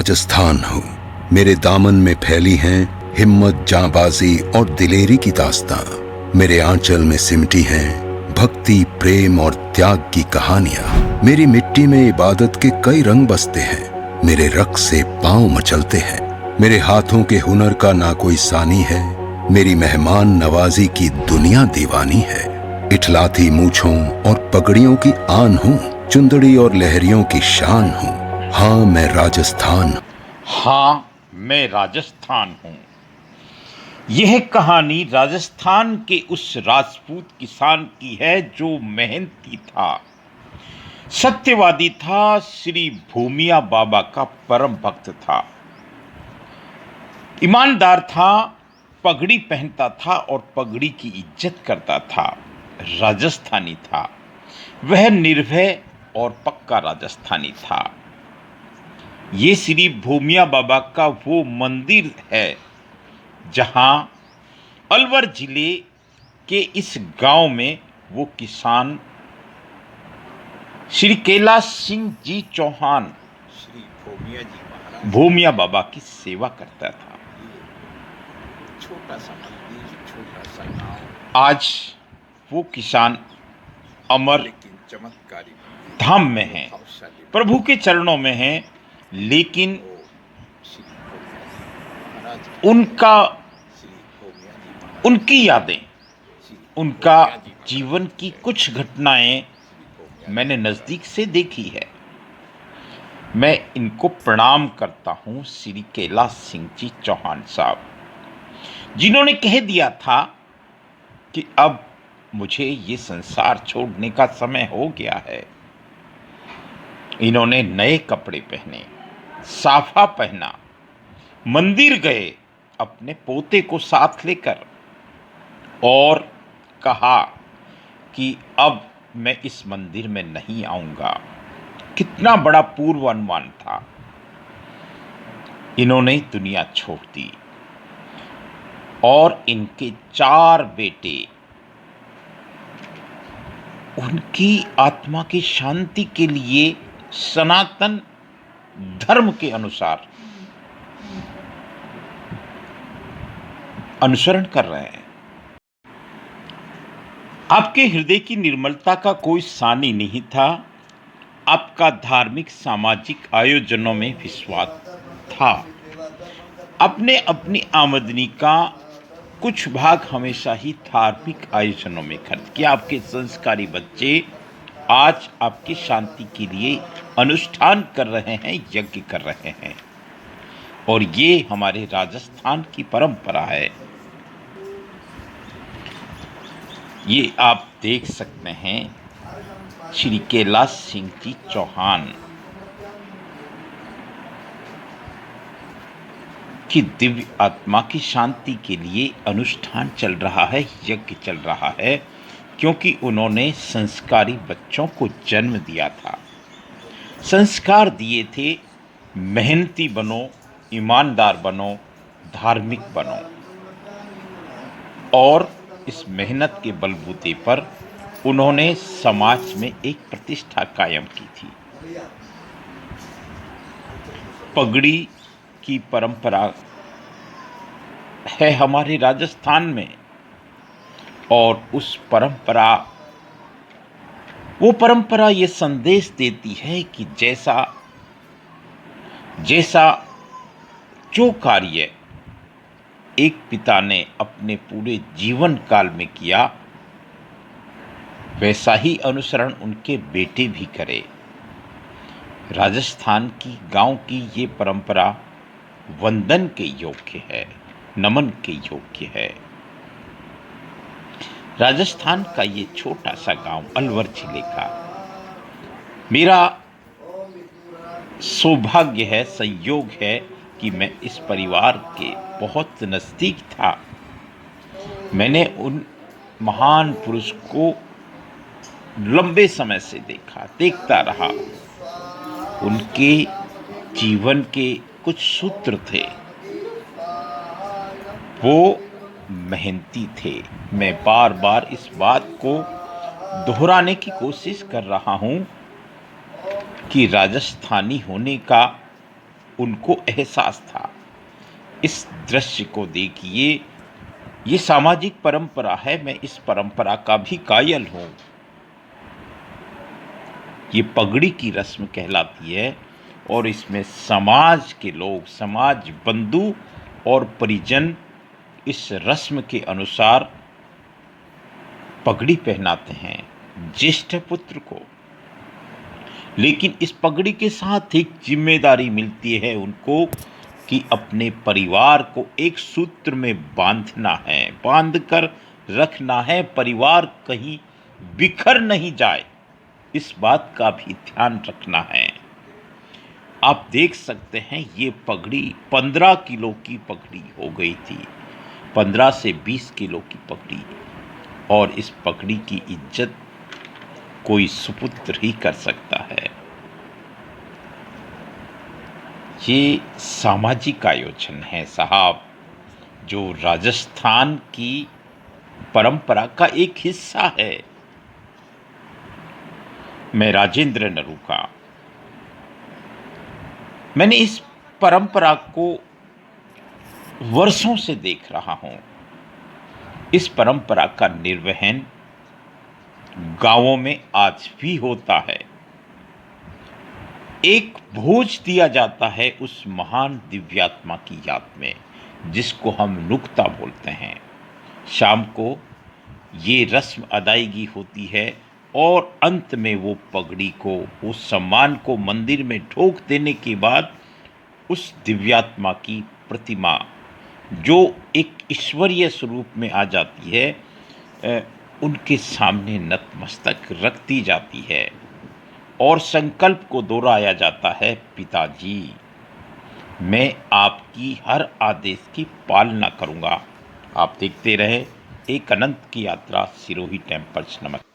राजस्थान हूँ। मेरे दामन में फैली हैं हिम्मत, जांबाजी और दिलेरी की दास्तां। मेरे आंचल में सिमटी हैं भक्ति, प्रेम और त्याग की कहानियां। मेरी मिट्टी में इबादत के कई रंग बसते हैं। मेरे रक्त से पांव मचलते हैं। मेरे हाथों के हुनर का ना कोई सानी है। मेरी मेहमान नवाजी की दुनिया दीवानी है। इठलाती मूंछों और पगड़ियों की आन हूँ, चुंदड़ी और लहरियों की शान हूँ। हाँ, मैं राजस्थान। हाँ, मैं राजस्थान हूँ। यह कहानी राजस्थान के उस राजपूत किसान की है जो मेहनती था, सत्यवादी था, श्री भूमिया बाबा का परम भक्त था, ईमानदार था, पगड़ी पहनता था और पगड़ी की इज्जत करता था, राजस्थानी था। वह निर्भय और पक्का राजस्थानी था। ये श्री भूमिया बाबा का वो मंदिर है जहां अलवर जिले के इस गांव में वो किसान श्री कैलाश सिंह जी चौहान, श्री भूमिया जी महाराज, भूमिया बाबा की सेवा करता था। छोटा सा मंदिर, छोटा सा गांव, आज वो किसान अमर लेकिन चमत्कारी मंदिर, धाम में है, प्रभावशाली प्रभु के चरणों में है। लेकिन वो श्री भूमिया जी महाराज की उनका श्री भूमिया जी महाराज, उनकी यादें, श्री उनका भूमिया जी महाराज जीवन की है। कुछ घटनाएं श्री भूमिया जी मैंने महाराज नज़दीक से देखी है। मैं इनको प्रणाम करता हूं, श्री कैलाश सिंह जी चौहान साहब, जिन्होंने कह दिया था कि अब मुझे ये संसार छोड़ने का समय हो गया है। इन्होंने नए कपड़े पहने, साफा पहना, मंदिर गए अपने पोते को साथ लेकर और कहा कि अब मैं इस मंदिर में नहीं आऊंगा। कितना बड़ा पूर्वानुमान था। इन्होंने दुनिया छोड़ दी और इनके 4 बेटे उनकी आत्मा की शांति के लिए सनातन धर्म के अनुसार अनुसरण कर रहे हैं। आपके हृदय की निर्मलता का कोई सानी नहीं था। आपका धार्मिक सामाजिक आयोजनों में विश्वास था। आपने अपनी आमदनी का कुछ भाग हमेशा ही धार्मिक आयोजनों में खर्च किया। आपके संस्कारी बच्चे आज आपकी शांति के लिए अनुष्ठान कर रहे हैं, यज्ञ कर रहे हैं, और ये हमारे राजस्थान की परंपरा है। ये आप देख सकते हैं श्री कैलाश सिंह जी चौहान की दिव्य आत्मा की शांति के लिए अनुष्ठान चल रहा है, यज्ञ चल रहा है, क्योंकि उन्होंने संस्कारी बच्चों को जन्म दिया था, संस्कार दिए थे, मेहनती बनो, ईमानदार बनो, धार्मिक बनो। और इस मेहनत के बलबूते पर उन्होंने समाज में एक प्रतिष्ठा कायम की थी। पगड़ी की परंपरा है हमारे राजस्थान में, और उस परंपरा, वो परंपरा ये संदेश देती है कि जैसा जो कार्य एक पिता ने अपने पूरे जीवन काल में किया, वैसा ही अनुसरण उनके बेटे भी करें। राजस्थान की गांव की ये परंपरा वंदन के योग्य है, नमन के योग्य है। राजस्थान का ये छोटा सा गांव अलवर जिले का मेरा सौभाग्य है, संयोग है कि मैं इस परिवार के बहुत नज़दीक था। मैंने उन महान पुरुष को लंबे समय से देखता रहा। उनके जीवन के कुछ सूत्र थे, वो मेहनती थे। मैं बार बार इस बात को दोहराने की कोशिश कर रहा हूँ कि राजस्थानी होने का उनको एहसास था। इस दृश्य को देखिए, ये सामाजिक परंपरा है, मैं इस परंपरा का भी कायल हूँ। ये पगड़ी की रस्म कहलाती है और इसमें समाज के लोग, समाज बंधु और परिजन इस रस्म के अनुसार पगड़ी पहनाते हैं ज्येष्ठ पुत्र को। लेकिन इस पगड़ी के साथ एक जिम्मेदारी मिलती है उनको कि अपने परिवार को एक सूत्र में बांधना है, बांध कर रखना है, परिवार कहीं बिखर नहीं जाए, इस बात का भी ध्यान रखना है। आप देख सकते हैं ये पगड़ी 15 किलो की पगड़ी हो गई थी, 15 से 20 किलो की पगड़ी, और इस पगड़ी की इज्जत कोई सुपुत्र ही कर सकता है। ये सामाजिक आयोजन है साहब, जो राजस्थान की परंपरा का एक हिस्सा है। मैं राजेंद्र नरूका, मैंने इस परंपरा को वर्षों से देख रहा हूं। इस परंपरा का निर्वहन गांवों में आज भी होता है। एक भोज दिया जाता है उस महान दिव्यात्मा की याद में, जिसको हम नुक्ता बोलते हैं। शाम को ये रस्म अदायगी होती है और अंत में वो पगड़ी को, उस सम्मान को मंदिर में ठोक देने के बाद उस दिव्यात्मा की प्रतिमा, जो एक ईश्वरीय स्वरूप में आ जाती है, उनके सामने नतमस्तक रख दी जाती है और संकल्प को दोहराया जाता है, पिताजी मैं आपकी हर आदेश की पालना करूंगा। आप देखते रहे एक अनंत की यात्रा, सिरोही टेम्पल्स। नमस्कार।